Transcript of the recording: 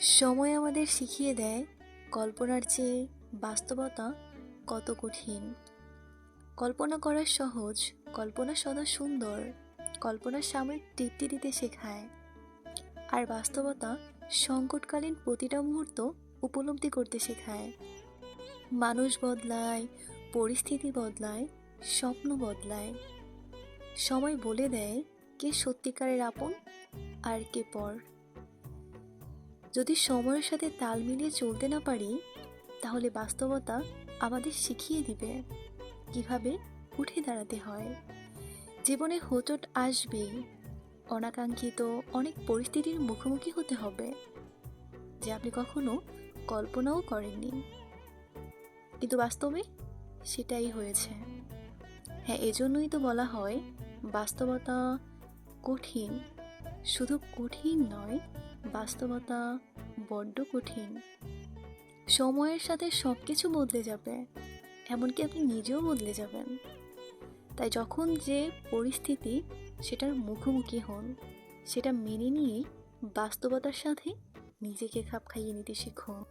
সময় আমাদের শিখিয়ে দেয় কল্পনার চেয়ে বাস্তবতা কত কঠিন। কল্পনা করা সহজ, কল্পনা সদা সুন্দর, কল্পনার সাময়িক তৃপ্তি দিতে শেখায়। আর বাস্তবতা সংকটকালীন প্রতিটা মুহূর্ত উপলব্ধি করতে শেখায়। মানুষ বদলায়, পরিস্থিতি বদলায়, স্বপ্ন বদলায়। সময় বলে দেয় কে সত্যিকারের আপন আর কে পর। যদি সময়ের সাথে তাল মিলিয়ে চলতে না পারি, তাহলে বাস্তবতা আমাদের শিখিয়ে দিবে কিভাবে উঠে দাঁড়াতে হয়। জীবনে হোঁচট আসবেই, অনাকাঙ্ক্ষিত অনেক পরিস্থিতির মুখোমুখি হতে হবে যে আপনি কখনো কল্পনাও করেননি, কিন্তু বাস্তবে সেটাই হয়েছে। হ্যাঁ, এজন্যই তো বলা হয় বাস্তবতা কঠিন। শুধু কঠিন নয়, বাস্তবতা বড্ড কঠিন। সময়ের সাথে সবকিছু বদলে যাবে, এমনকি আপনি নিজেও বদলে যাবেন। তাই যখন যে পরিস্থিতি সেটার মুখোমুখি হন, সেটা মেনে নিয়ে বাস্তবতার সাথে নিজেকে খাপ খাইয়ে নিতে শিখুন।